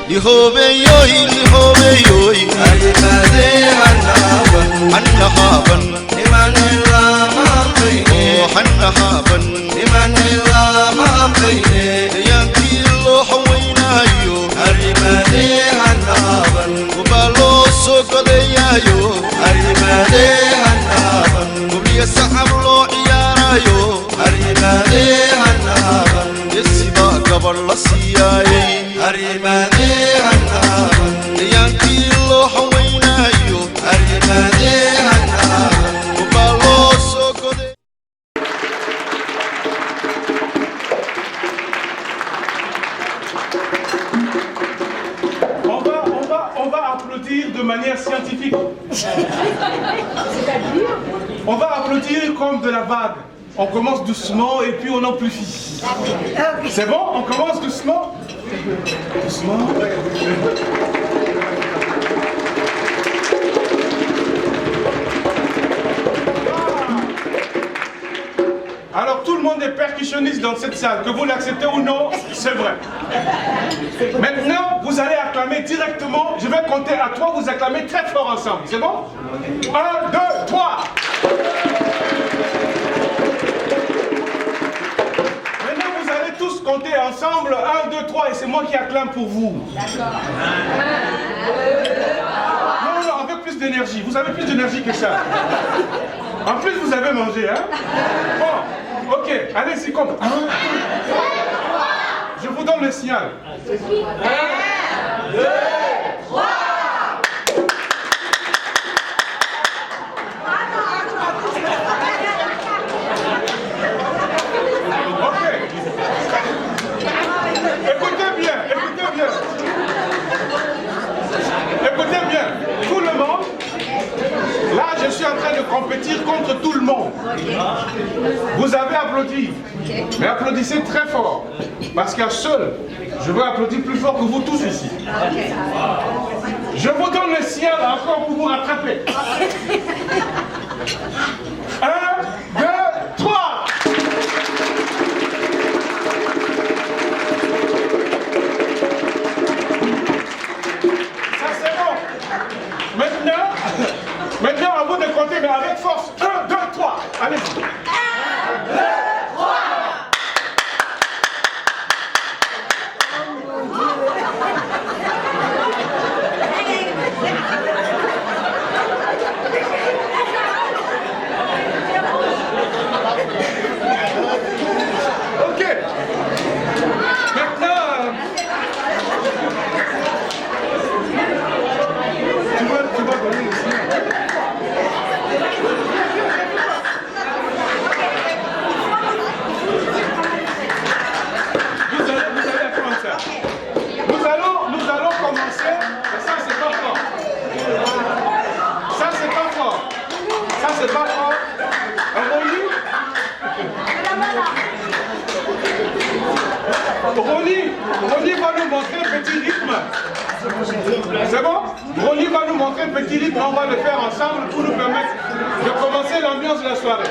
lihobeyoy lihobeyoy aribade hannahaban imanilla maqayne hannahaban imanilla maqayne yankilo hawaynayo aribade hannahaban kubalo sogodayayo aribade hannahaban kubiya saxablo ciyaarayo aribade hannahaban yesiba gabar la siiyay aribade hannahaban yankilo hawaynayo aribade hannahaban kubalo sogodayayo. On va applaudir de manière scientifique. On va applaudir comme de la vague. On commence doucement et puis on amplifie. C'est bon? On commence doucement? Doucement. Alors tout le monde est percussionniste dans cette salle, que vous l'acceptez ou non, c'est vrai. Maintenant, vous allez acclamer directement, je vais compter à 3, vous acclamez très fort ensemble, c'est bon? 1, 2, 3. Maintenant, vous allez tous compter ensemble, 1, 2, 3, et c'est moi qui acclame pour vous. D'accord. Non, avec plus d'énergie, vous avez plus d'énergie que ça. En plus, vous avez mangé, hein? Bon, ok, allez-y, compte. 1, 2, 3. Je vous donne le signal. 1, 2, 3. Ok. Écoutez bien, écoutez bien. Écoutez bien, tout le monde. Là, je suis en train de compétir contre tout le monde. Vous avez applaudi, mais applaudissez très fort. Parce qu'à seul, je veux applaudir plus fort que vous tous ici. Je vous donne le ciel encore pour vous rattraper. 1, 2, 3. Ça c'est bon. Maintenant, à vous de compter, mais avec force. 1, 2, 3. Allez-y. 1, 2, 3. Ok. Maintenant, tu vas donner le signal. Vous allez apprendre ça. Nous allons commencer. Et ça, c'est pas fort. Ça, c'est pas fort. Ça, c'est pas fort. Ronnie va nous montrer un petit rythme. C'est bon? Ronnie va nous montrer un petit rythme. On va le faire ensemble pour nous permettre de commencer l'ambiance de la soirée.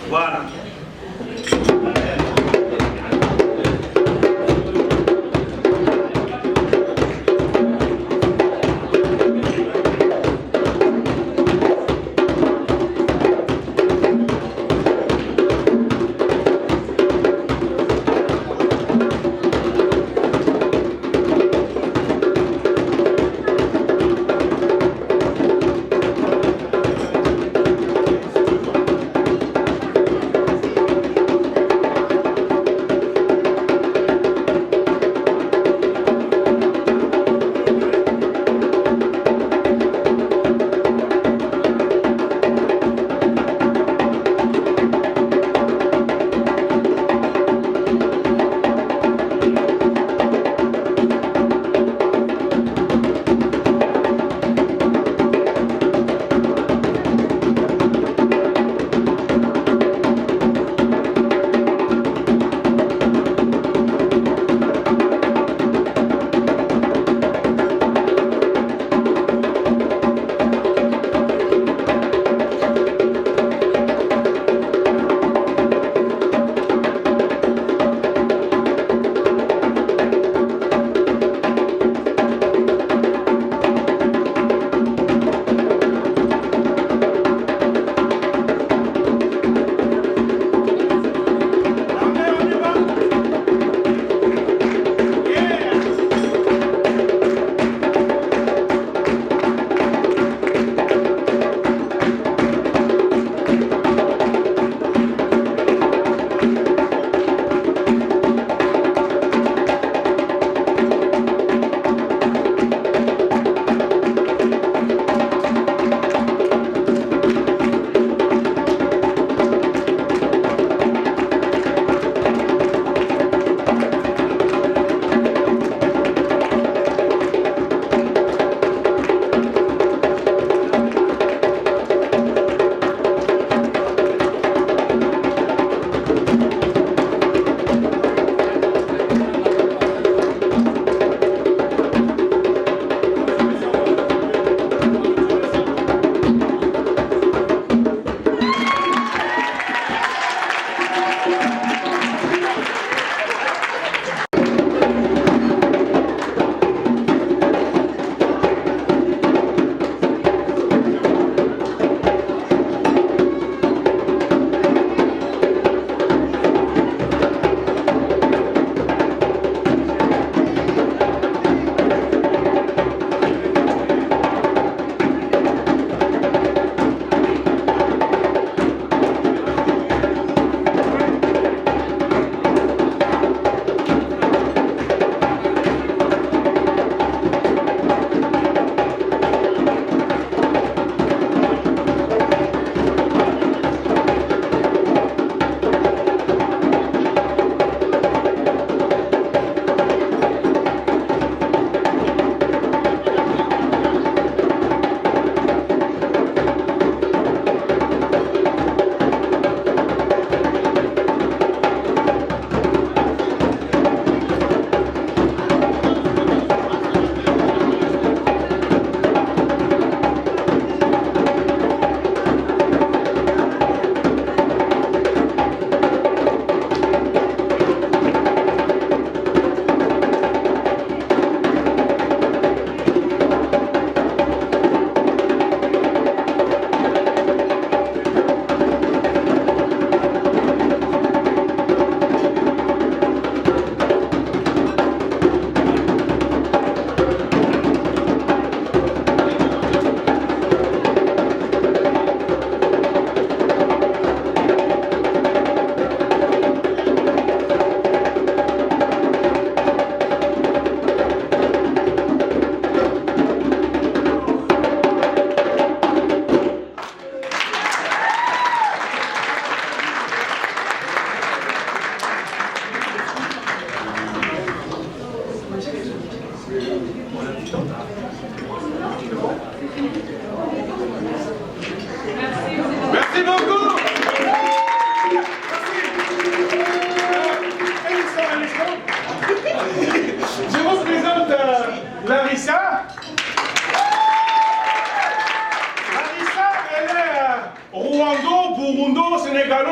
Voilà.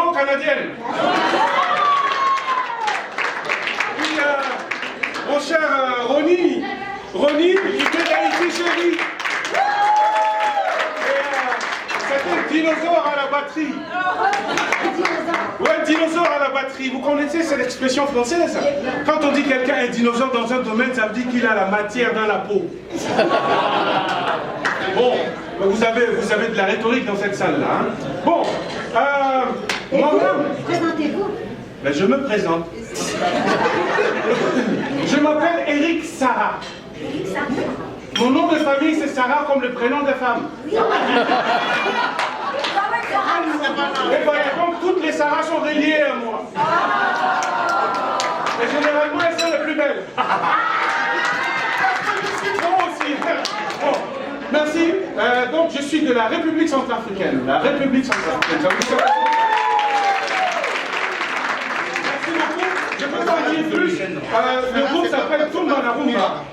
franco-canadienne. Puis, mon cher Ronnie, il fait d'Haïti chérie. C'est un dinosaure à la batterie. Ouais, dinosaure à la batterie. Vous connaissez cette expression française? Quand on dit quelqu'un est dinosaure dans un domaine, ça veut dire qu'il a la matière dans la peau. Bon, vous avez de la rhétorique dans cette salle-là. Hein? Bon, moi-même... Présentez-vous. Ben, je me présente. Je m'appelle Eric Sarah. Eric Sarah. Mon nom de famille, c'est Sarah comme le prénom de femme. Et voilà, donc toutes les Sarahs sont reliées à moi. Et généralement, elles sont les plus belles. Moi aussi. Bon, merci. Donc, je suis de la République centrafricaine. La République centrafricaine. Ça vous dit ça? Merci beaucoup. Je peux pas en dire plus. Le groupe s'appelle Tumba la Rumba.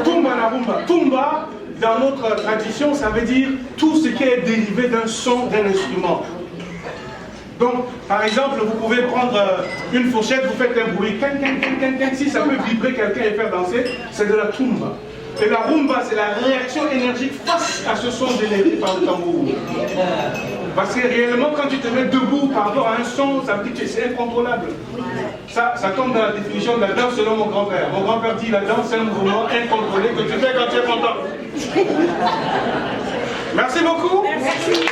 Tumba la Rumba. Tumba, dans notre tradition, ça veut dire tout ce qui est dérivé d'un son, d'un instrument. Donc, par exemple, vous pouvez prendre une fourchette, vous faites un bruit, si ça peut vibrer quelqu'un et faire danser, c'est de la tumba. Et la rumba, c'est la réaction énergique face à ce son généré par le tambour. Parce que réellement, quand tu te mets debout par rapport à un son, ça veut dire que c'est incontrôlable. Ça tombe dans la définition de la danse selon mon grand-père. Mon grand-père dit la danse, c'est un mouvement incontrôlé que tu fais quand tu es content. Merci beaucoup. Merci.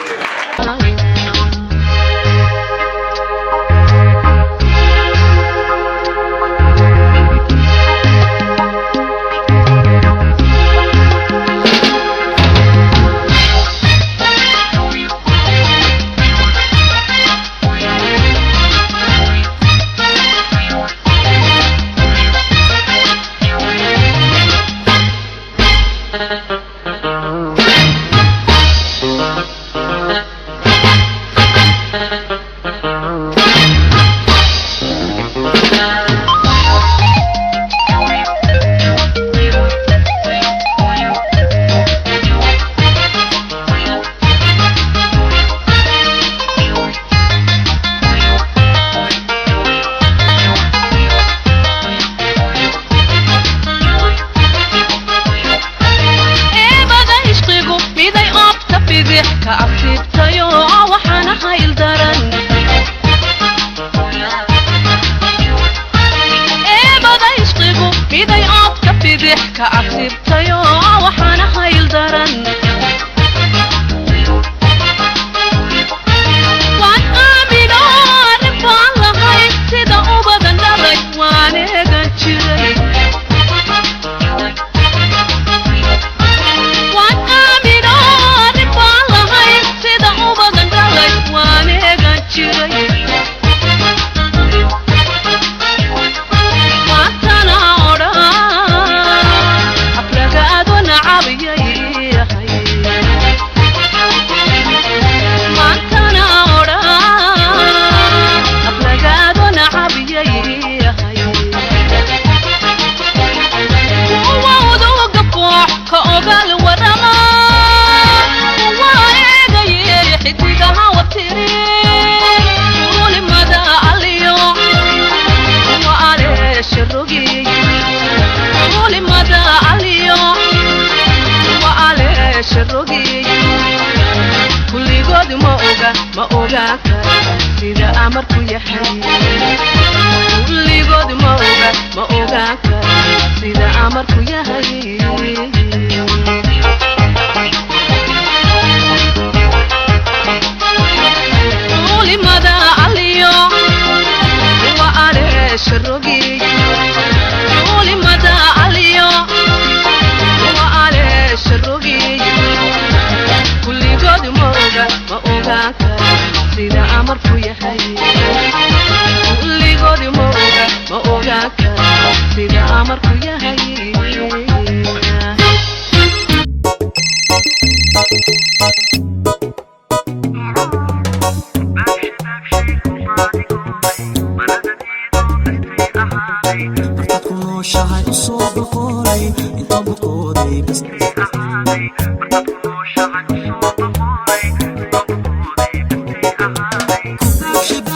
Shut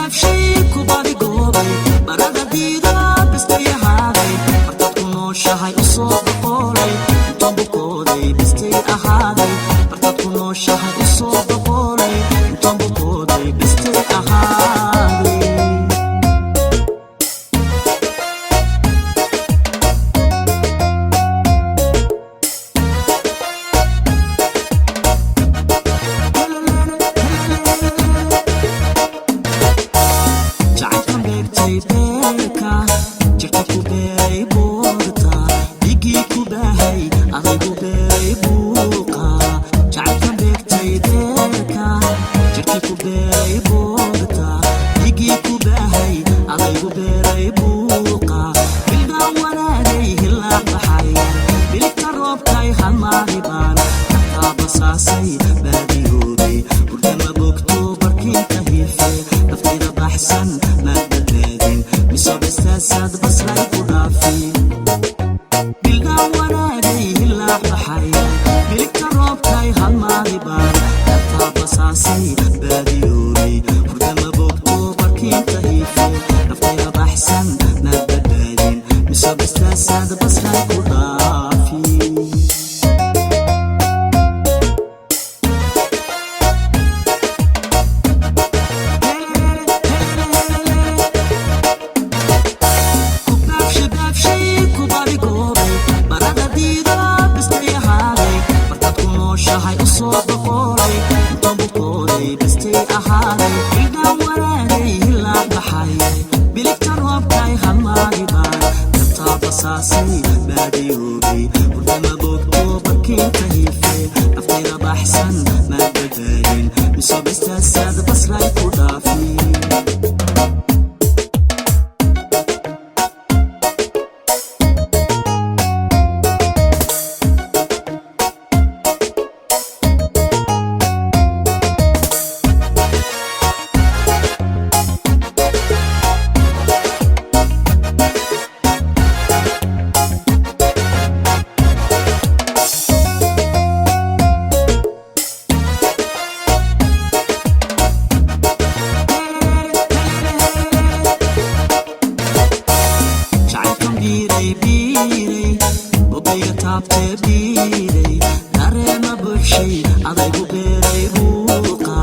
taabtee dhiiray dareema bulshay adaygu beeray buuqa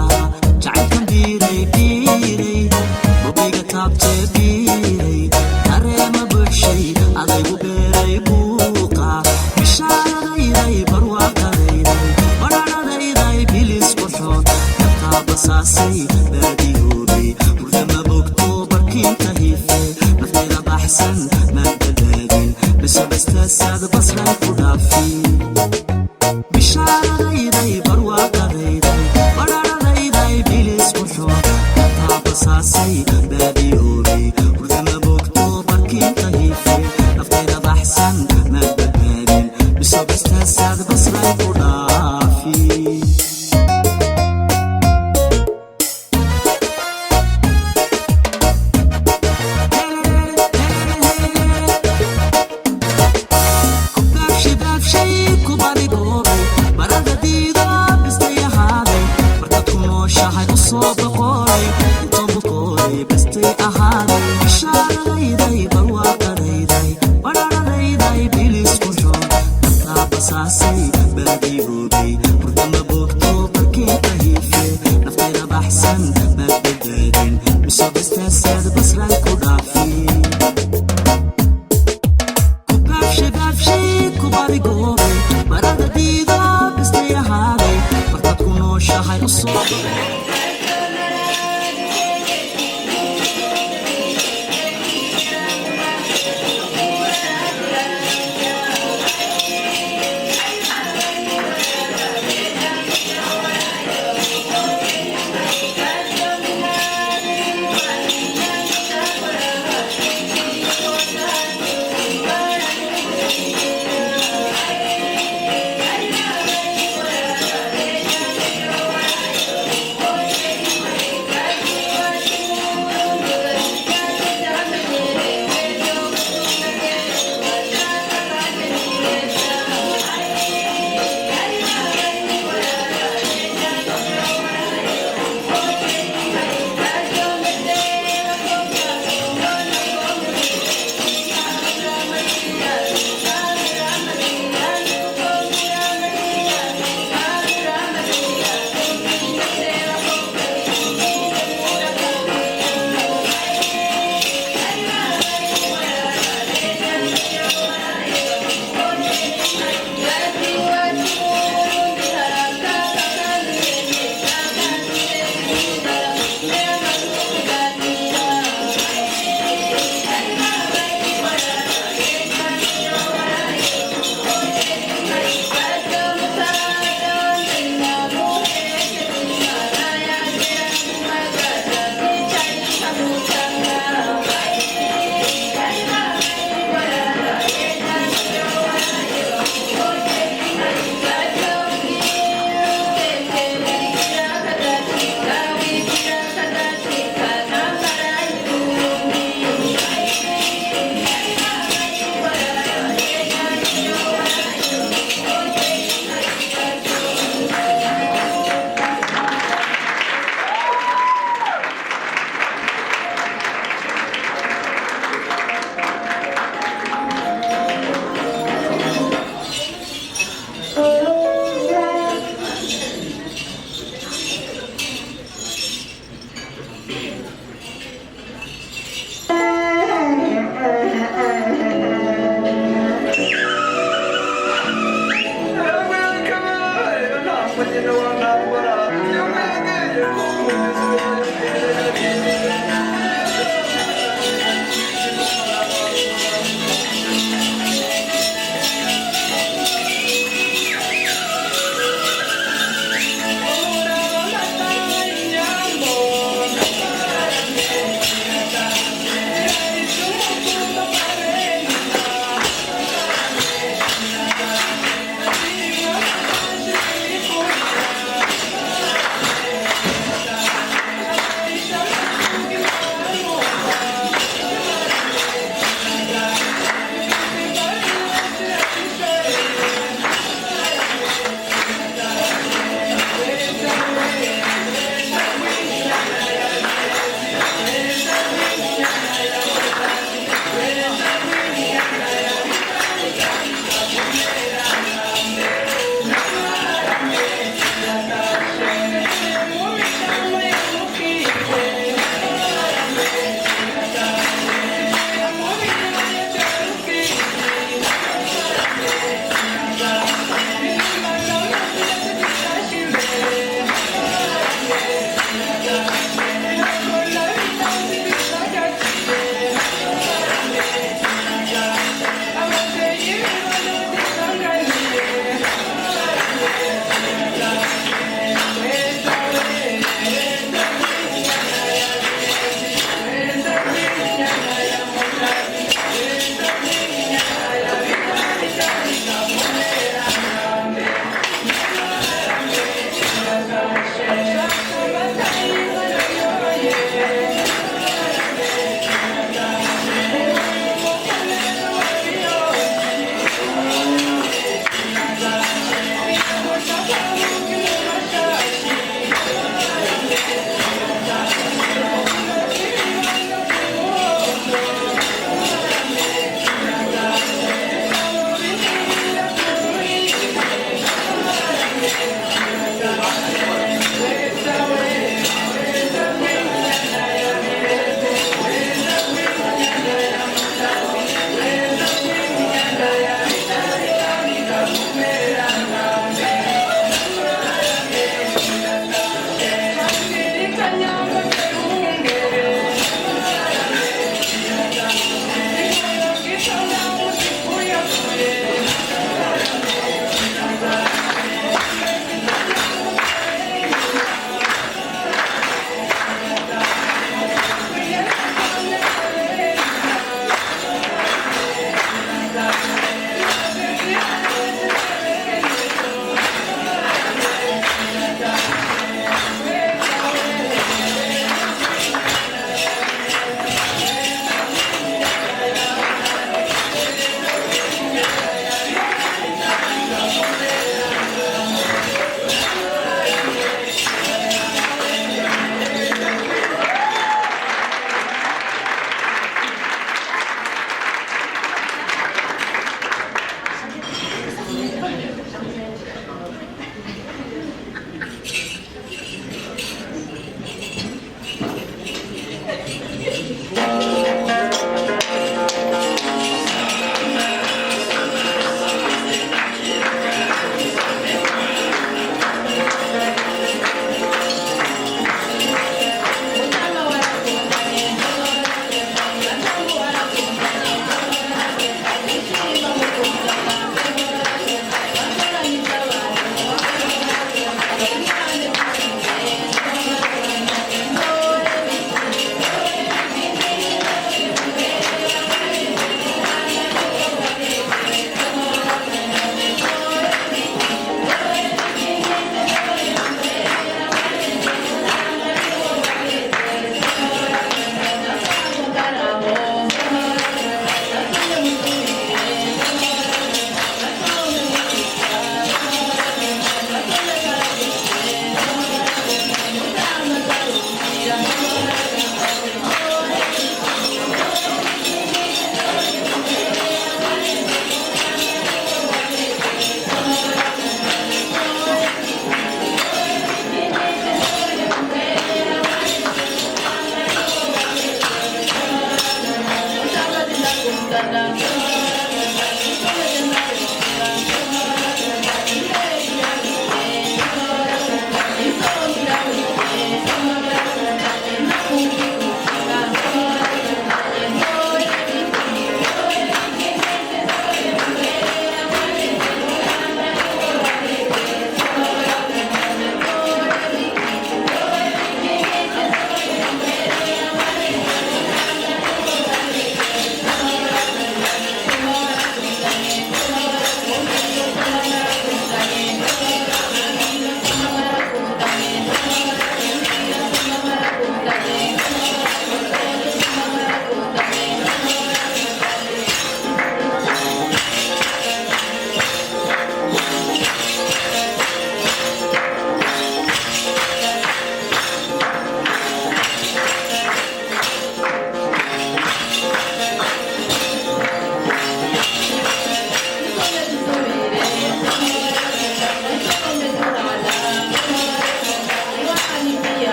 jacaylkan dhiiray bubiga taabtee dhiiray dareema bulshay adaygu beeray buuqa bishaaradayday barwaaqadayday badhaadhadayday bilis qurxoon dabkaa basaasay baadiyoobay hurdama bogto barkiinta hiife nafteeda baxsan maadbadaadin bisobastaasaad basray ku dhaafi bishaaradayday barwaaqadayday badhaadhadayday bilis qurxoon dabkaa basaasay baadiyoobay hurdama bogto barkiinta hiife nafteeda baxsan maadbadaadin bisobastaasaad basray ku dhaafi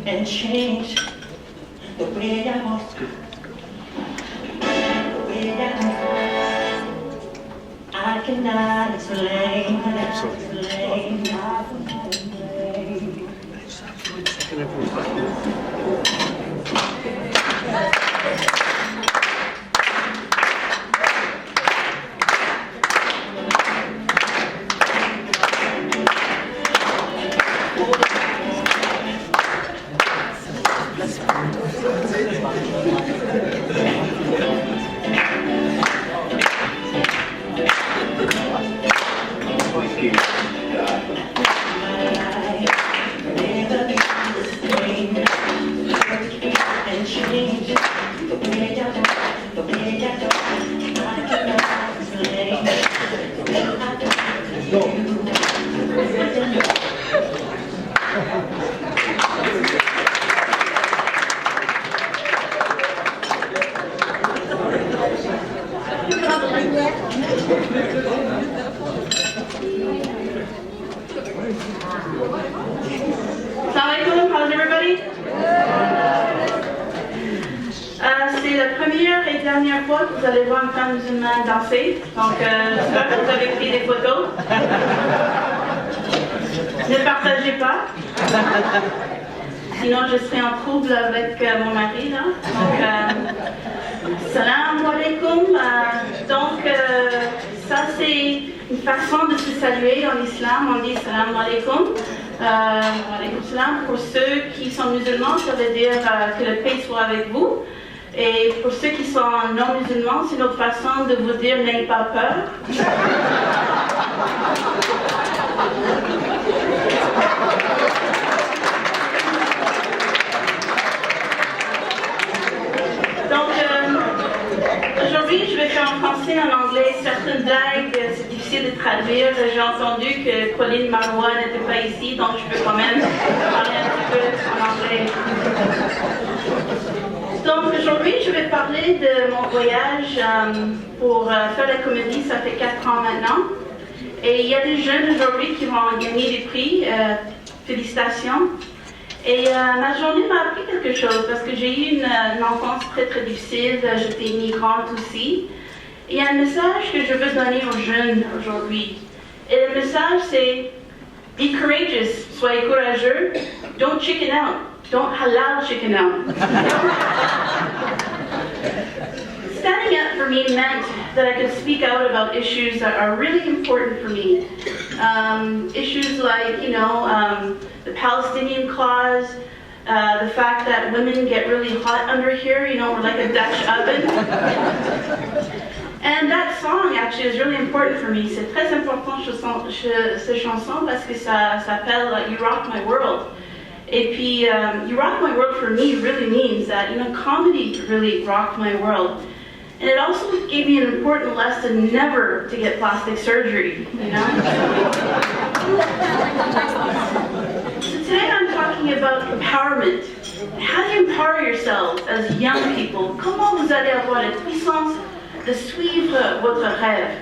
and change the way I walk. I cannot explain. How's everybody? C'est la première et dernière fois que vous allez voir une femme musulmane danser. Donc, j'espère que vous avez pris des photos. Ne partagez pas. Sinon, je serai en trouble avec mon mari. Là. Donc, salam alaikum. Donc, ça, c'est une façon de se saluer en islam. On dit salam alaikum. Alaikum salam. Pour ceux qui sont musulmans, ça veut dire que la paix soit avec vous. Et pour ceux qui sont non musulmans, c'est notre façon de vous dire n'ayez pas peur. Donc, aujourd'hui, je vais faire en français et en anglais. Certaines blagues, c'est difficile de traduire. J'ai entendu que Pauline Marois n'était pas ici, donc je peux quand même parler un petit peu en anglais. Donc aujourd'hui, je vais parler de mon voyage pour faire la comédie. Ça fait 4 ans maintenant. Et il y a des jeunes aujourd'hui qui vont gagner des prix. Félicitations. Et ma journée m'a appris quelque chose parce que j'ai eu une enfance très très difficile. J'étais migrante aussi. Et il y a un message que je veux donner aux jeunes aujourd'hui. Et le message c'est be courageous, soyez courageux, don't chicken out. Don't halal chicken out. Standing up for me meant that I could speak out about issues that are really important for me. Issues like, the Palestinian cause, the fact that women get really hot under here, we're like a Dutch oven. And that song actually is really important for me. C'est très important cette chanson parce que ça s'appelle You Rock My World. Et puis, You Rock My World for me really means that, comedy really rocked my world. And it also gave me an important lesson never to get plastic surgery, So today I'm talking about empowerment. How do you empower yourselves as young people? Comment vous allez avoir la puissance de suivre votre rêve?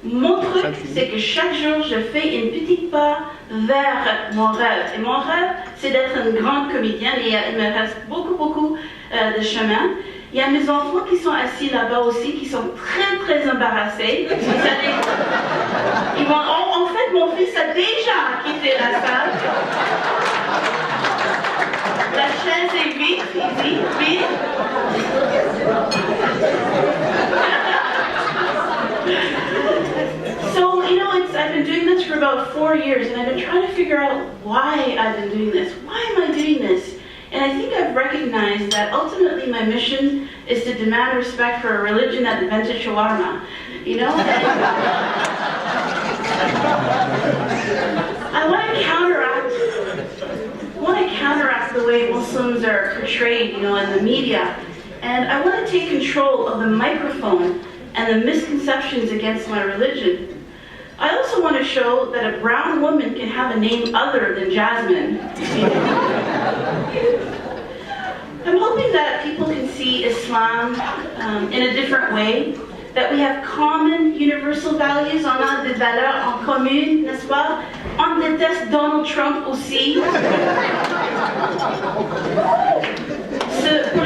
Mon truc, c'est que chaque jour, je fais une petite pas vers mon rêve. Et mon rêve, c'est d'être une grande comédienne. Et il me reste beaucoup de chemin. Il y a mes enfants qui sont assis là-bas aussi, qui sont très embarrassés. Ils vont, en fait, mon fils a déjà quitté la salle. La chaise est vide, vide. So, I've been doing this for about 4 years, and I've been trying to figure out why I've been doing this. Why am I doing this? And I think I've recognized that ultimately my mission is to demand respect for a religion that invented shawarma. I want to counteract the way Muslims are portrayed, in the media. And I want to take control of the microphone and the misconceptions against my religion. I also want to show that a brown woman can have a name other than Jasmine. I'm hoping that people can see Islam in a different way, that we have common universal values, on a des valeurs en commun, n'est-ce pas? On déteste Donald Trump aussi. Pour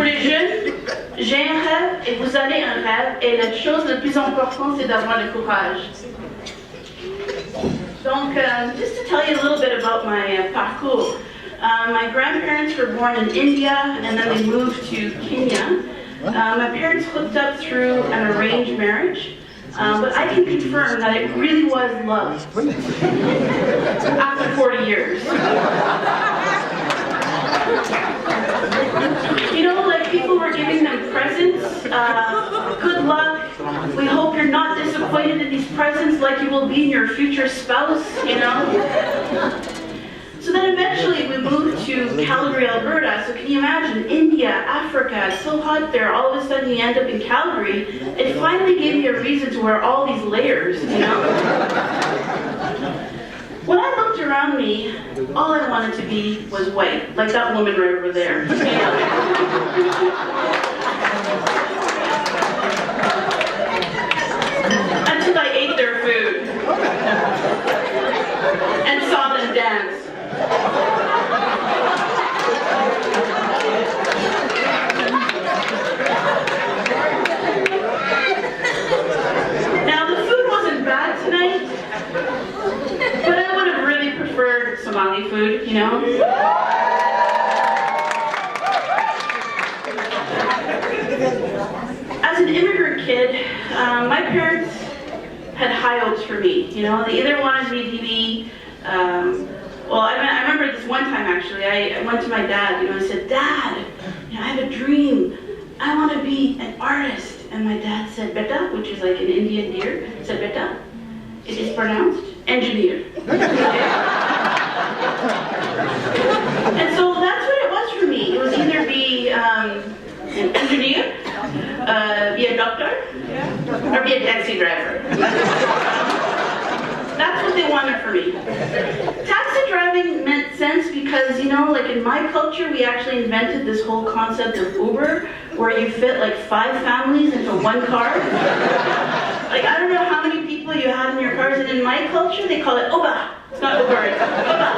les jeunes, j'ai un rêve et vous avez un rêve et la chose la plus importante c'est d'avoir le courage. Donc, just to tell you a little bit about my parcours. My grandparents were born in India and then they moved to Kenya. My parents hooked up through an arranged marriage. But I can confirm that it really was love after 40 years. You know, like people were giving them presents, good luck, we hope you're not disappointed in these presents like you will be in your future spouse, you know. So then eventually we moved to Calgary, Alberta. So can you imagine, India, Africa, it's so hot there, all of a sudden you end up in Calgary. It finally gave me a reason to wear all these layers, you know? When I looked around me, all I wanted to be was white, like that woman right over there. You know? Until I ate their food and saw them dance. Now the food wasn't bad tonight, but I would have really preferred Somali food, you know? As an immigrant kid, my parents had high hopes for me, you know? They either wanted me to be well, I remember this one time actually, I went to my dad, you know, I said, Dad, you know, I have a dream. I want to be an artist. And my dad said, Beta, which is like an Indian deer, said, Beta, it is pronounced engineer. And so that's what it was for me. It was either be an engineer, be a doctor, or be a taxi driver. That's what they wanted for me. Taxi driving meant sense because, you know, like in my culture, we actually invented this whole concept of Uber, where you fit like 5 families into one car. Like, I don't know how many people you have in your cars, and in my culture, they call it Uber. It's not Uber, it's Uber.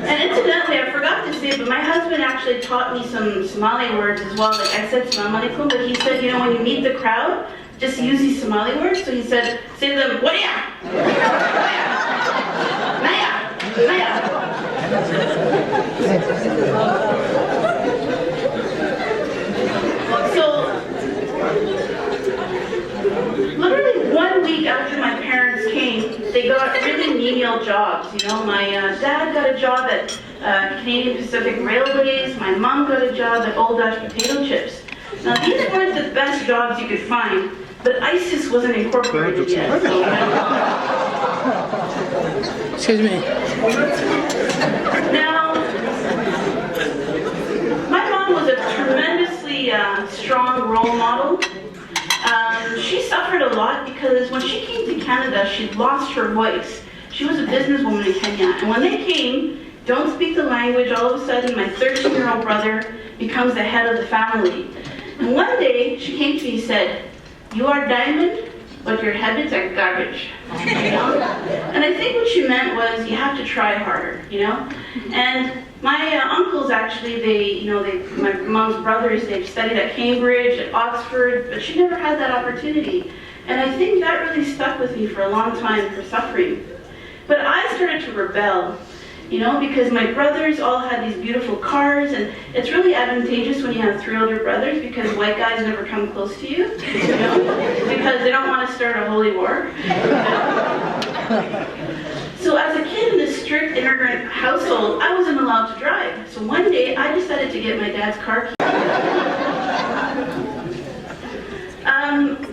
And incidentally, I forgot to say, but my husband actually taught me some Somali words as well. Like I said Salam alaikum, but he said, you know, when you meet the crowd, just use these Somali words. So he said, say to them, Waya! Waya! Naya! Naya! So, literally 1 week after my parents came, they got really menial jobs. You know, my dad got a job at Canadian Pacific Railways. My mom got a job at Old Dutch Potato Chips. Now, these weren't the best jobs you could find, but ISIS wasn't incorporated yet. So, you know. Excuse me. Now, my mom was a tremendously strong role model. She suffered a lot because when she came to Canada, she lost her voice. She was a businesswoman in Kenya, and when they came, don't speak the language, all of a sudden my 13-year-old brother becomes the head of the family. And one day, she came to me and said, you are diamond, but your habits are garbage. You know? And I think what she meant was you have to try harder, you know? And my uncles actually, my mom's brothers, they've studied at Cambridge, at Oxford, but she never had that opportunity. And I think that really stuck with me for a long time for suffering. But I started to rebel, you know, because my brothers all had these beautiful cars, and it's really advantageous when you have 3 older brothers because white guys never come close to you, you know, because they don't want to start a holy war. You know? So as a kid in this strict immigrant household, I wasn't allowed to drive. So one day, I decided to get my dad's car key.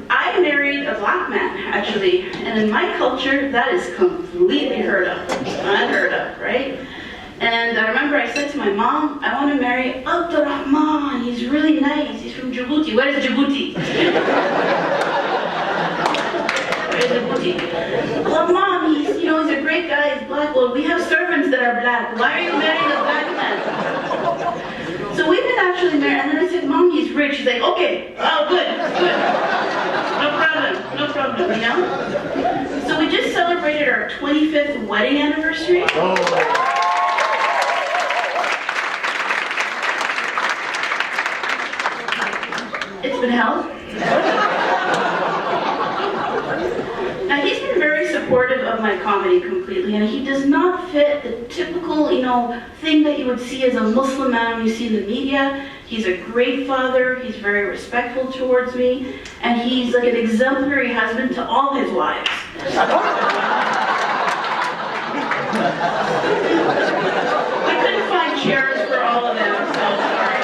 I married a black man, actually, and in my culture, that is completely unheard of, right? And I remember I said to my mom, I want to marry Abdurrahman, he's really nice, he's from Djibouti. Where is Djibouti? Where is Djibouti? Well, Mom, he's a great guy, he's black. Well, we have servants that are black. Why are you marrying a black man? So we've been actually married, and then I said, Mom, he's rich. She's like, okay, oh, good. No problem, you know? So we just celebrated our 25th wedding anniversary. It's been hell. Now he's been very supportive of my comedy completely, and he does not fit the typical, thing that you would see as a Muslim man you see in the media. He's a great father, he's very respectful towards me, and he's like an exemplary husband to all his wives. We couldn't find chairs for all of them, so sorry.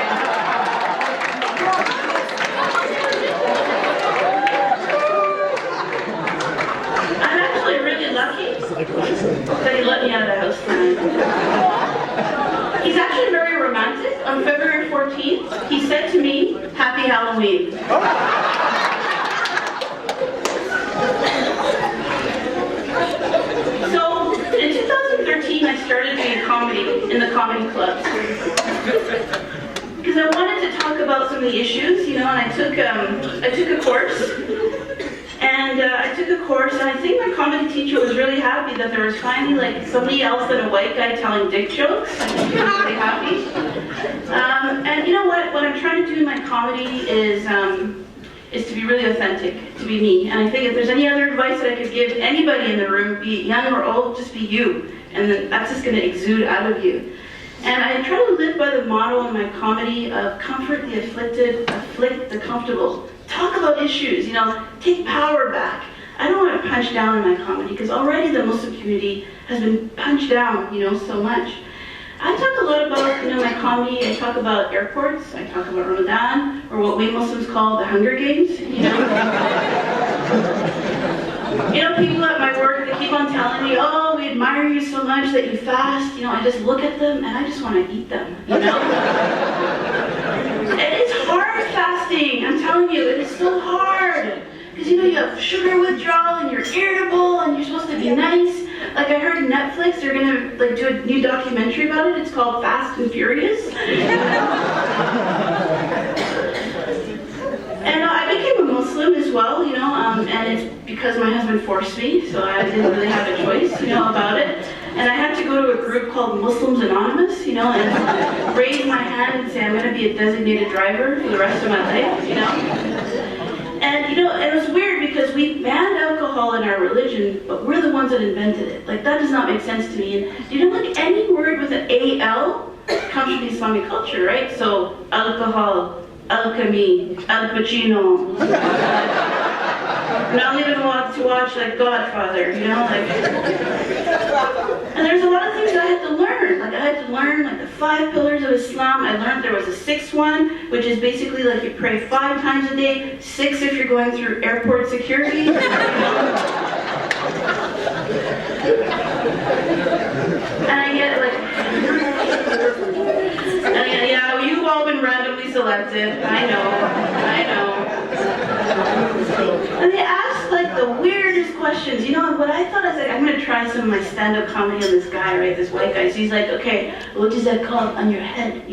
I'm actually really lucky that he let me out of the house tonight. He's actually very romantic. On February 14th, he said to me, "Happy Halloween." So, in 2013, I started doing comedy in the comedy clubs. Because I wanted to talk about some of the issues, and I took a course. And I took a course, and I think my comedy teacher was really happy that there was finally like somebody else than a white guy telling dick jokes. I think he was really happy. And you know what? What I'm trying to do in my comedy is to be really authentic, to be me. And I think if there's any other advice that I could give anybody in the room, be it young or old, just be you. And then that's just going to exude out of you. And I try to live by the motto in my comedy of comfort the afflicted, afflict the comfortable. Talk about issues, take power back. I don't want to punch down in my comedy because already the Muslim community has been punched down, so much. I talk a lot about, my comedy. I talk about airports. I talk about Ramadan, or what we Muslims call the Hunger Games. People at my work, they keep on telling me, "Oh, we admire you so much that you fast." I just look at them and I just want to eat them. And it's hard fasting. I'm telling you, it is so hard. Because you have sugar withdrawal and you're irritable and you're supposed to be nice. Like I heard Netflix, they're gonna do a new documentary about it. It's called Fast and Furious. And I became a Muslim as well, and it's because my husband forced me, so I didn't really have a choice, about it. And I had to go to a group called Muslims Anonymous, and raise my hand and say I'm going to be a designated driver for the rest of my life, And, it was weird because we banned alcohol in our religion, but we're the ones that invented it. Like, that does not make sense to me. And, any word with an A-L comes from the Islamic culture, right? So, alcohol, alchemy, Al Pacino. Not even want to watch like Godfather, And there's a lot of things that I had to learn. I had to learn the 5 pillars of Islam. I learned there was a 6th one, which is basically you pray 5 times a day, 6 if you're going through airport security. And I get yeah, you've all been randomly selected. I know. And they asked the weirdest questions, and what I thought is I'm gonna try some of my stand-up comedy on this guy, right? This white guy. So he's like, "Okay, what is that called on your head?"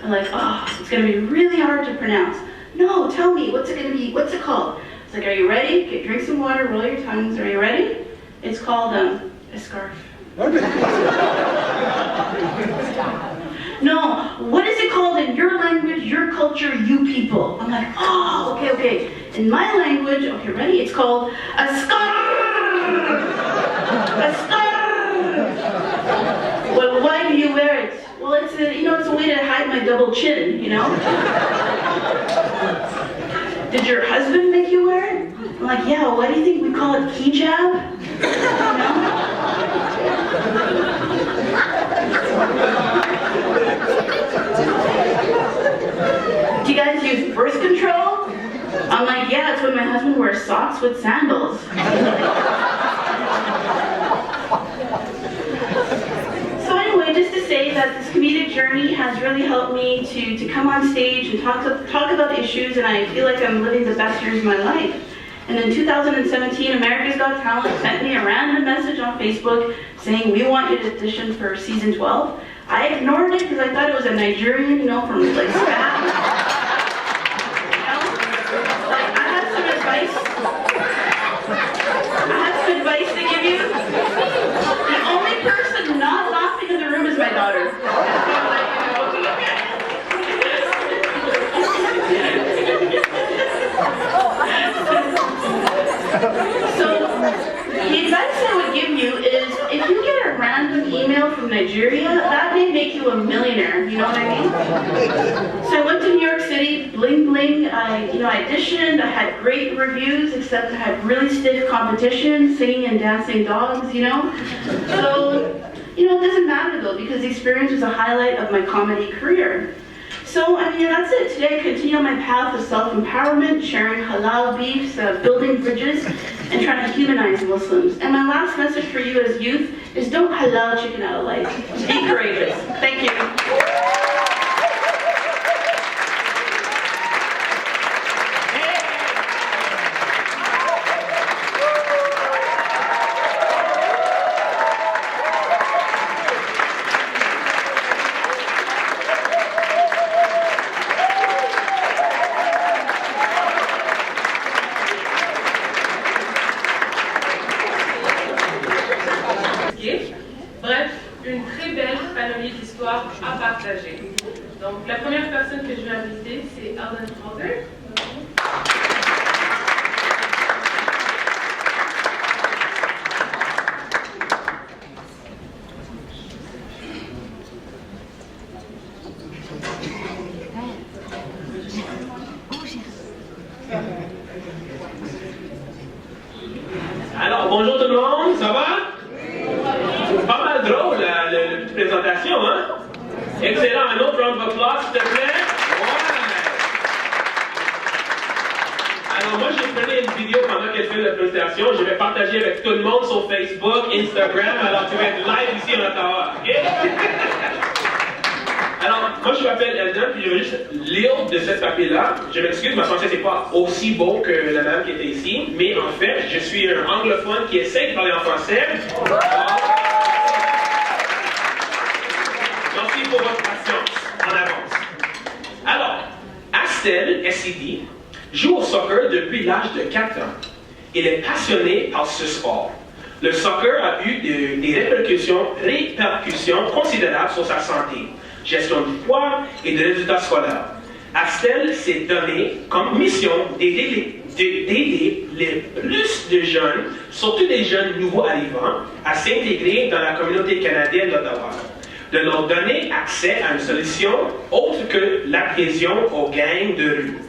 I'm like, "Oh, it's gonna be really hard to pronounce." "No, tell me, what's it gonna be? What's it called?" It's like, "Are you ready? Okay, drink some water, roll your tongues. Are you ready?" It's called a scarf. "No, what is it called in your language, your culture, you people?" I'm like, "Oh, okay. In my language, okay, ready? It's called a scarf. A scarf." "Well, why do you wear it?" "Well, it's a way to hide my double chin, "Did your husband make you wear it?" I'm like, "Yeah, why do you think we call it hijab?" "Do you guys use birth control?" I'm like, "Yeah, it's when my husband wears socks with sandals." So anyway, just to say that this comedic journey has really helped me to come on stage and talk about issues, and I feel like I'm living the best years of my life. And in 2017, America's Got Talent sent me a random message on Facebook saying, "We want you to audition for season 12. I ignored it because I thought it was a Nigerian, from Spam. I had some advice from Nigeria, that may make you a millionaire, you know what I mean? So I went to New York City, bling bling, I auditioned, I had great reviews, except I had really stiff competition, singing and dancing dogs, you know? So, it doesn't matter though, because the experience was a highlight of my comedy career. So, that's it. Today I continue on my path of self-empowerment, sharing halal beefs, building bridges, and trying to humanize Muslims. And my last message for you as youth is don't halal chicken out of life. Be courageous. Thank you. Bref, une très belle panoplie d'histoires à partager. Donc, la première personne que je vais inviter, c'est Alden Halder. Alors, bonjour tout le monde, ça va? Pas mal drôle la présentation, hein? Excellent, un autre round of applause, s'il te plaît. Ouais. Alors moi, j'ai pris une vidéo pendant qu'elle fait la présentation. Je vais partager avec tout le monde sur Facebook, Instagram. Alors tu vas être live ici en Ottawa, ok? Alors, moi je m'appelle Eldon, puis je vais juste lire de cette papier-là. Je m'excuse, ma français c'est pas aussi beau que la dame qui était ici, mais en fait, je suis un anglophone qui essaie de parler en français. Merci pour votre patience, en avance. Alors, Astel, SCD, joue au soccer depuis l'âge de 4 ans. Il est passionné par ce sport. Le soccer a eu des répercussions considérables sur sa santé, gestion du poids et des résultats scolaires. Astel s'est donné comme mission d'aider les plus de jeunes, surtout des jeunes nouveaux arrivants, à s'intégrer dans la communauté canadienne d'Ottawa, de leur donner accès à une solution autre que l'adhésion aux gangs de rue.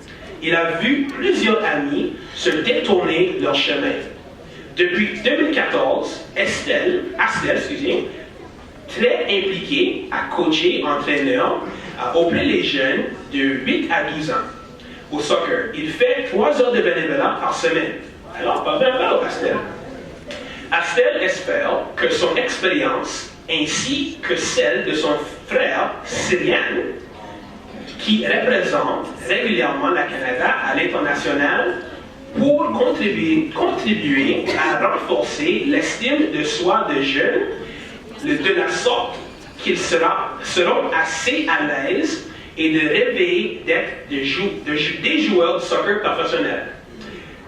Il a vu plusieurs amis se détourner leur chemin. Depuis 2014, Astel, très impliqué à coacher entraîneur auprès des jeunes de 8 à 12 ans. Au soccer, il fait 3 heures de bénévolat par semaine. Alors, pas bien mal, Astel. Astel espère que son expérience, ainsi que celle de son frère Syrian, qui représente régulièrement le Canada à l'international, pour contribuer à renforcer l'estime de soi de jeunes, de la sorte qu'ils seront assez à l'aise et de rêver d'être des joueurs de soccer professionnels.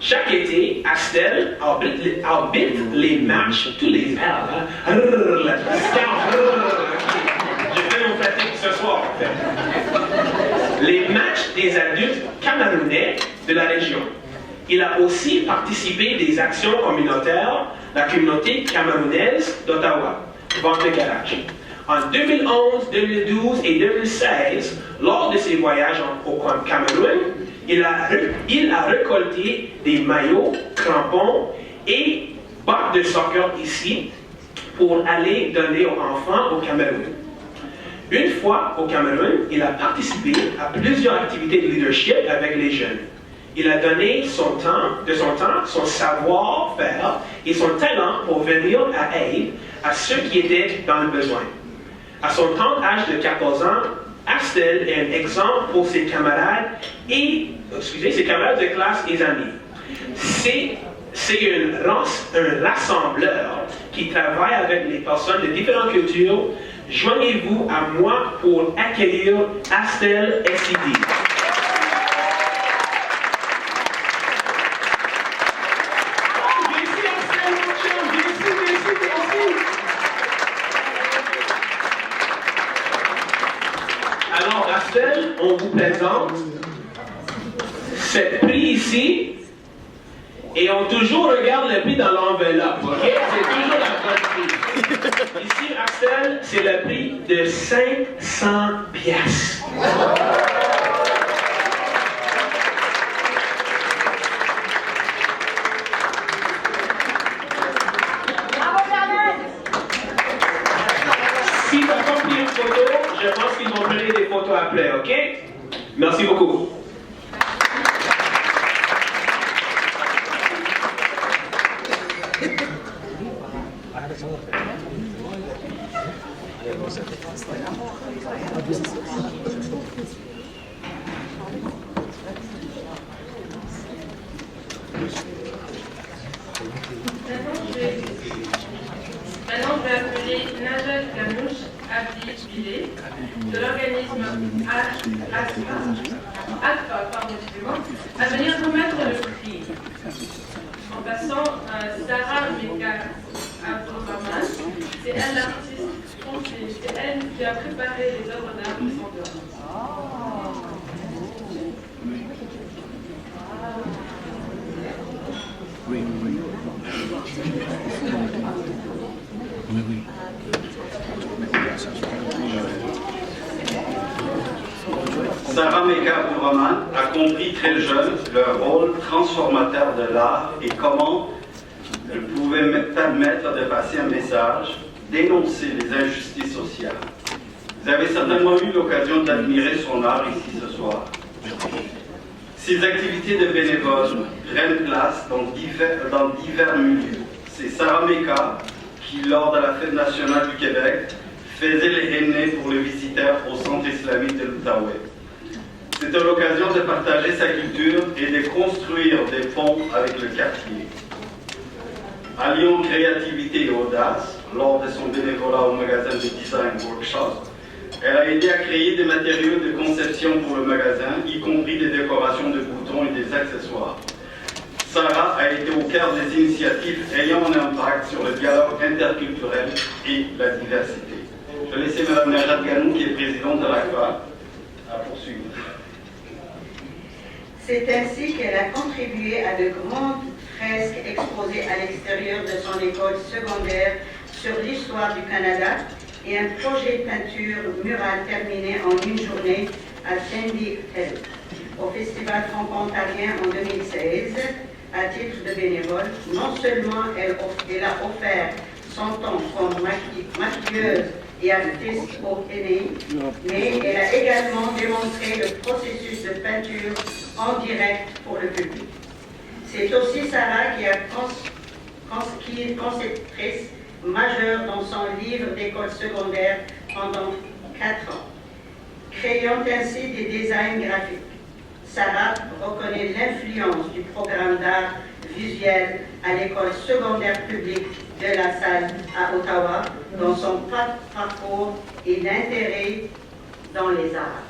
Chaque été, Astel arbitre les matchs, tous les je fais mon pratique ce soir, en fait. Les matchs des adultes camerounais de la région. Il a aussi participé des actions communautaires de la communauté camerounaise d'Ottawa, vente de garage. En 2011, 2012 et 2016, lors de ses voyages au Cameroun, il a récolté des maillots, crampons et bacs de soccer ici pour aller donner aux enfants au Cameroun. Une fois au Cameroun, il a participé à plusieurs activités de leadership avec les jeunes. Il a donné son savoir-faire et son talent pour venir à aide à ceux qui étaient dans le besoin. À son tendre âge de 14 ans, Astel est un exemple pour ses camarades de classe et amis. C'est un rassembleur qui travaille avec les personnes de différentes cultures. Joignez-vous à moi pour accueillir Astel SCD. Alors, Astel, on vous présente ce prix ici et on toujours regarde le prix dans l'enveloppe, ok? C'est toujours la bonne prix. Ici, Axel, c'est le prix de 500 piastres. Si tu as pas pris une photo, je pense qu'ils vont prendre des photos après, ok? Merci beaucoup. Maintenant, je vais appeler Najat Gamouche Abdi Bilé de l'organisme ACFA, à venir remettre le prix. En passant, Sarah Meka Abdourahman, c'est elle l'artiste, c'est elle qui a préparé les œuvres d'art de Fondation. Sarah Meka Abdourahman a compris très jeune le rôle transformateur de l'art et comment elle pouvait permettre de passer un message, dénoncer les injustices sociales. Vous avez certainement eu l'occasion d'admirer son art ici ce soir. Ses activités de bénévoles prennent place dans divers milieux. C'est Sarah Meka qui, lors de la Fête nationale du Québec, faisait les henné pour les visiteurs au centre islamique de l'Outaouais. C'était l'occasion de partager sa culture et de construire des ponts avec le quartier. Alliant créativité et audace, lors de son bénévolat au magasin de design workshop, elle a aidé à créer des matériaux de conception pour le magasin, y compris des décorations de boutons et des accessoires. Sarah a été au cœur des initiatives ayant un impact sur le dialogue interculturel et la diversité. Je vais laisser Mme Najat Ganou, qui est présidente de l'ACFA, à poursuivre. C'est ainsi qu'elle a contribué à de grandes fresques exposées à l'extérieur de son école secondaire sur l'histoire du Canada et un projet de peinture murale terminé en une journée à Sandy Hill, au Festival franco-ontarien en 2016, à titre de bénévole. Non seulement elle a offert son temps comme maquilleuse et artiste au aîné, mais elle a également démontré le processus de peinture en direct pour le public. C'est aussi Sarah qui est conceptrice majeure dans son livre d'école secondaire pendant 4 ans, créant ainsi des designs graphiques. Sarah reconnaît l'influence du programme d'art visuel à l'école secondaire publique de la Salle à Ottawa dans son parcours et l'intérêt dans les arts.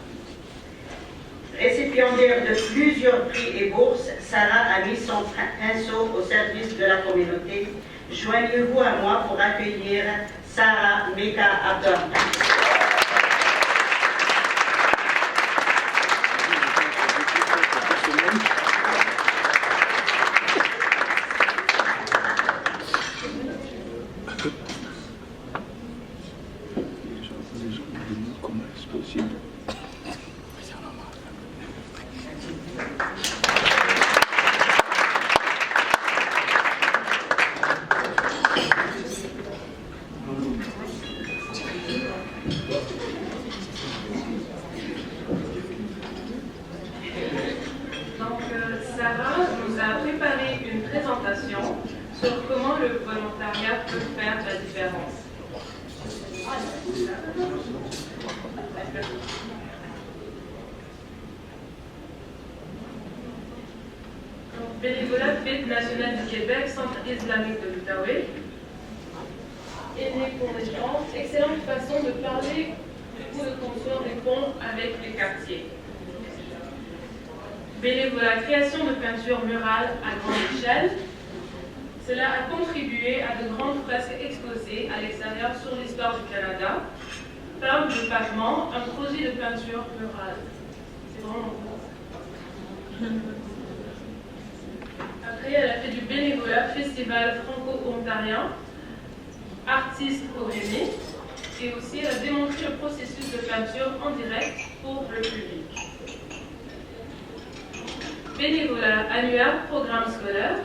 Récipiendaire de plusieurs prix et bourses, Sarah a mis son pinceau au service de la communauté. Joignez-vous à moi pour accueillir Sarah Meka Abdourahman. Sarah nous a préparé une présentation sur comment le volontariat peut faire la différence. Bénévolat Fête nationale du Québec, Centre islamique de l'Outaouais. Et né pour les gens, excellente façon de parler ou de construire des ponts avec les quartiers. Bénévolat création de peintures murales à grande échelle. Cela a contribué à de grandes fresques exposées à l'extérieur sur l'histoire du Canada. Peintre de pavement, un projet de peinture murale. C'est vraiment beau. Après, elle a fait du bénévolat festival franco-ontarien artiste au Rémi, et aussi elle a démontré le processus de peinture en direct pour le public. Bénévolat annuaire, programme scolaire,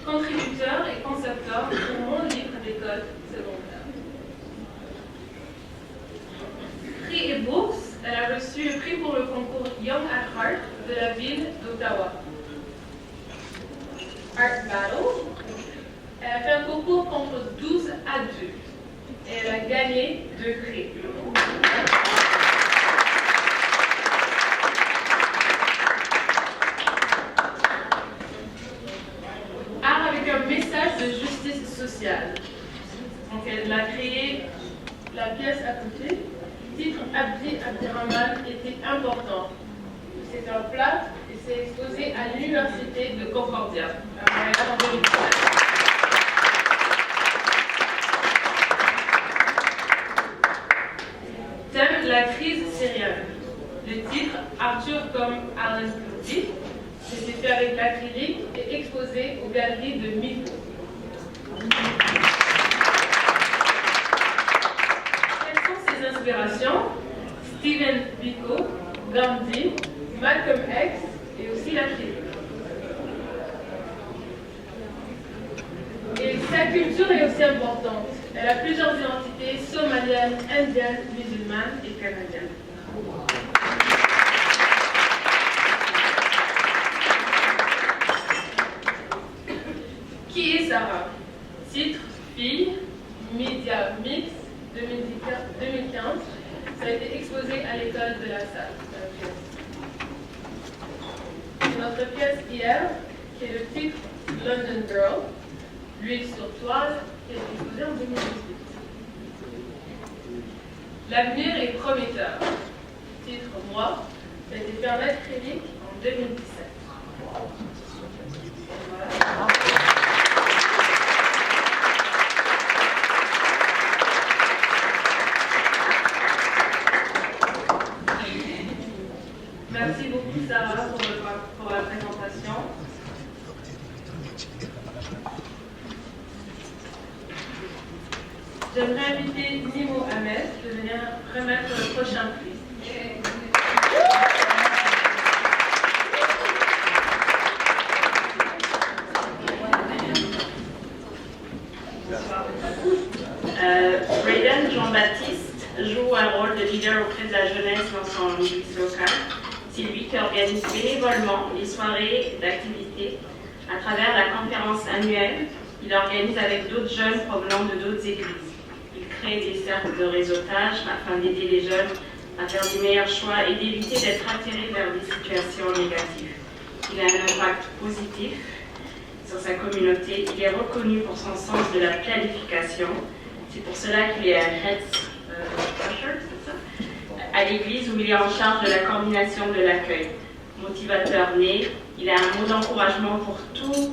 contributeur et concepteur pour mon livre d'école secondaire. Prix et bourse, elle a reçu le prix pour le concours Young at Heart de la ville d'Ottawa. Art Battle, elle a fait un concours contre 12 adultes et elle a gagné 2 prix. Art avec un message de justice sociale. Donc elle a créé la pièce à côté. Titre Abdi Abdirahman était important. C'est un plat et c'est exposé à l'université de Concordia à Montréal en 2017. Thème la crise syrienne. Le titre Arthur comme Alan Kurdi. C'était fait avec l'acrylique et exposé aux galeries de Miko. Quelles sont ses inspirations? Stephen Biko, Gandhi, Malcolm X et aussi l'acrylique. Et sa culture est aussi importante. Elle a plusieurs identités somaliennes, indiennes, musulmanes et canadiennes. Qui est Sarah? Titre, fille, Media Mix, 2015. Ça a été exposé à l'école de la salle. Notre pièce hier, qui est le titre London Girl, l'huile sur toile, qui a été exposée en 2018. L'avenir est prometteur. Titre Moi, ça a été fait en acrylique en 2017. Voilà. Merci beaucoup Sarah pour la présentation. J'aimerais inviter Nimo Ahmed de venir remettre le prochain prix. Braden Jean-Baptiste joue un rôle de leader auprès de la jeunesse dans son église locale. C'est lui qui organise bénévolement les soirées d'activité à travers la conférence annuelle. Il organise avec d'autres jeunes provenant de d'autres églises. Il crée des cercles de réseautage afin d'aider les jeunes à faire des meilleurs choix et d'éviter d'être attirés vers des situations négatives. Il a un impact positif sur sa communauté. Il est reconnu pour son sens de la planification. C'est pour cela qu'il est un head à l'église où il est en charge de la coordination de l'accueil. Motivateur né, il a un mot d'encouragement pour tous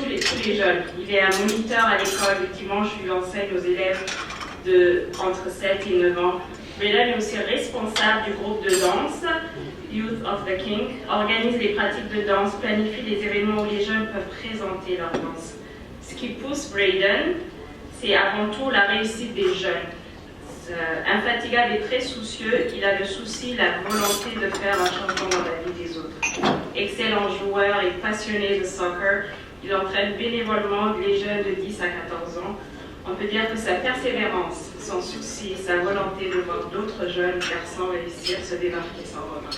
les jeunes. Il est un moniteur à l'école. Le dimanche, il enseigne aux élèves entre 7 et 9 ans. Braden est aussi responsable du groupe de danse Youth of the King, organise les pratiques de danse, planifie les événements où les jeunes peuvent présenter leur danse. Ce qui pousse Braden, c'est avant tout la réussite des jeunes. Infatigable et très soucieux, il a le souci, la volonté de faire un changement dans la vie des autres. Excellent joueur et passionné de soccer, il entraîne bénévolement les jeunes de 10 à 14 ans. On peut dire que sa persévérance, son souci, sa volonté de voir d'autres jeunes garçons réussir se démarquer sans remarque.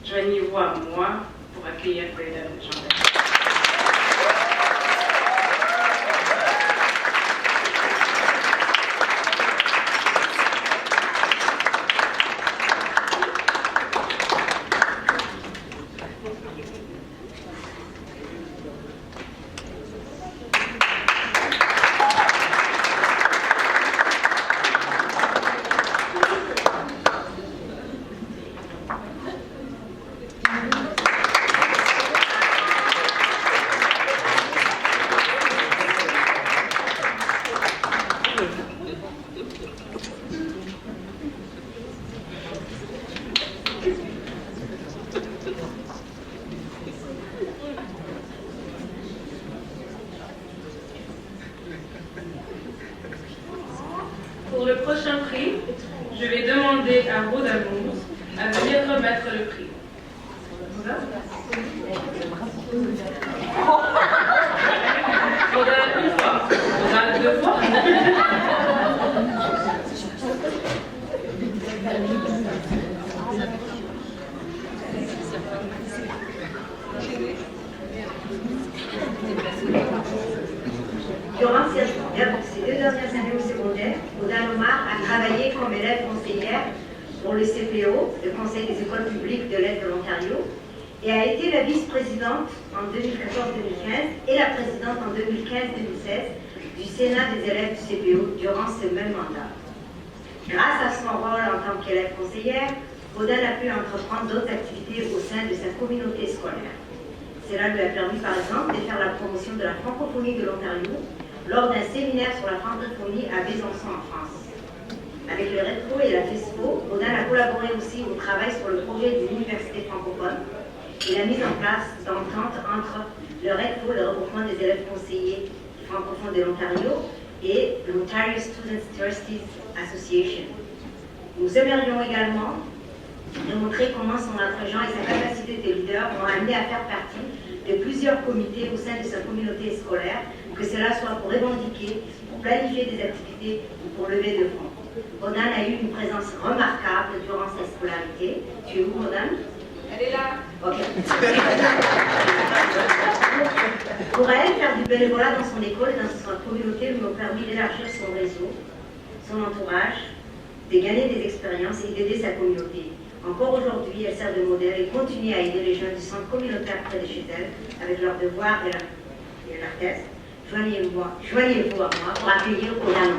Joignez-vous à moi pour accueillir Braden Jean-Baptiste. le prochain prix, je vais demander à Rodamour à venir remettre le prix. Roda une fois, Roda deux fois. Durant ces 2 dernières années au secondaire, Oda Lomar a travaillé comme élève conseillère pour le CPO, le Conseil des écoles publiques de l'Est de l'Ontario, et a été la vice-présidente en 2014-2015 et la présidente en 2015-2016 du Sénat des élèves du CPO durant ce même mandat. Grâce à son rôle en tant qu'élève conseillère, Oda a pu entreprendre d'autres activités au sein de sa communauté scolaire. Cela lui a permis par exemple de faire la promotion de la francophonie de l'Ontario lors d'un séminaire sur la francophonie à Besançon en France. Avec le REDCO et la FESPO, Oda a collaboré aussi au travail sur le projet de l'université francophone et la mise en place d'entente entre le REDCO, le regroupement des élèves conseillers francophones de l'Ontario, et l'Ontario Students Trustees Association. Nous aimerions également démontrer comment son attrait et sa capacité de leader m'ont amené à faire partie de plusieurs comités au sein de sa communauté scolaire, que cela soit pour revendiquer, pour planifier des activités ou pour lever de fonds. Rodan a eu une présence remarquable durant sa scolarité. Tu es où, Rodan? Elle est là. Ok. Pour elle, faire du bénévolat dans son école et dans sa communauté lui a permis d'élargir son réseau, son entourage, de gagner des expériences et d'aider sa communauté. Encore aujourd'hui, elle sert de modèle et continue à aider les jeunes du centre communautaire près de chez elle avec leurs devoirs et leurs tests. Joignez-vous à moi pour accueillir Rodan.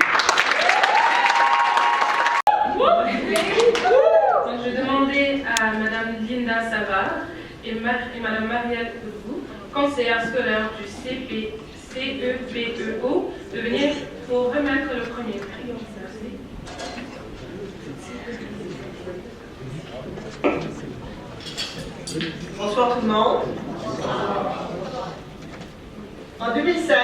Donc, je demandais à Madame Linda Savard et Madame Marielle Oudou, conseillère scolaire du CEPEO, de venir pour remettre le premier prix. Merci. Bonsoir tout le monde. En 2016,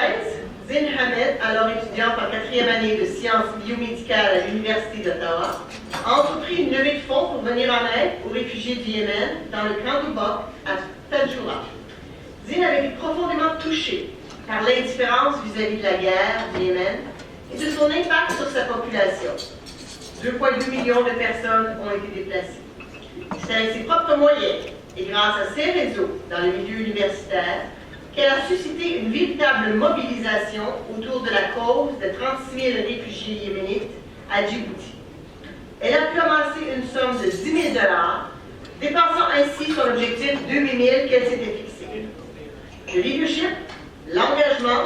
Zine Hamed, alors étudiante en 4e année de sciences biomédicales à l'Université d'Ottawa, a entrepris une levée de fonds pour venir en aide aux réfugiés du Yémen dans le camp d'Oubak à Tajoura. Zine avait été profondément touchée par l'indifférence vis-à-vis de la guerre du Yémen et de son impact sur sa population. 2,2 millions de personnes ont été déplacées. C'est avec ses propres moyens et grâce à ses réseaux dans le milieu universitaire qu'elle a suscité une véritable mobilisation autour de la cause de 36 000 réfugiés yéménites à Djibouti. Elle a pu amasser une somme de 10 000 $, dépensant ainsi son objectif de 8 000 qu'elle s'était fixé. Le leadership, l'engagement,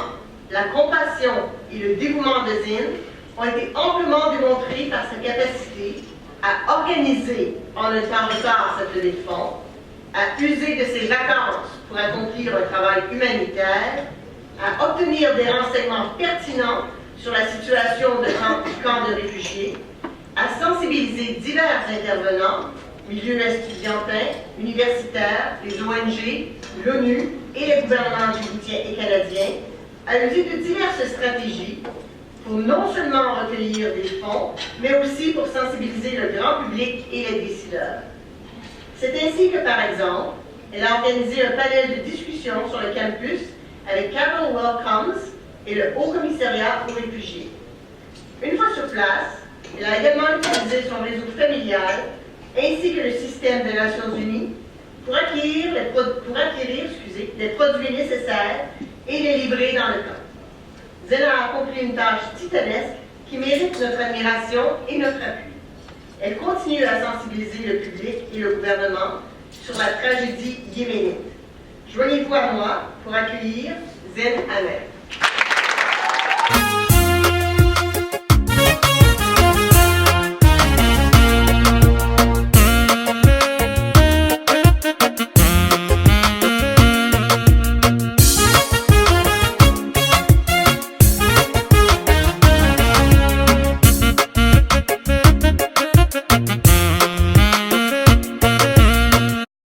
la compassion et le dévouement de Zine ont été amplement démontrés par sa capacité à organiser en un temps record cette levée de fonds, à user de ses vacances pour accomplir un travail humanitaire, à obtenir des renseignements pertinents sur la situation du camp de réfugiés, à sensibiliser divers intervenants, milieux estudiantins, universitaires, les ONG, l'ONU et les gouvernements djiboutiens et canadiens, à user de diverses stratégies pour non seulement recueillir des fonds, mais aussi pour sensibiliser le grand public et les décideurs. C'est ainsi que, par exemple, elle a organisé un panel de discussion sur le campus avec Capital Welcomes et le Haut Commissariat aux réfugiés. Une fois sur place, elle a également utilisé son réseau familial ainsi que le système des Nations Unies pour acquérir les produits nécessaires et les livrer dans le camp. Zena a accompli une tâche titanesque qui mérite notre admiration et notre appui. Elle continue à sensibiliser le public et le gouvernement sur la tragédie yéménite. Joignez-vous à moi pour accueillir Zine Hamed.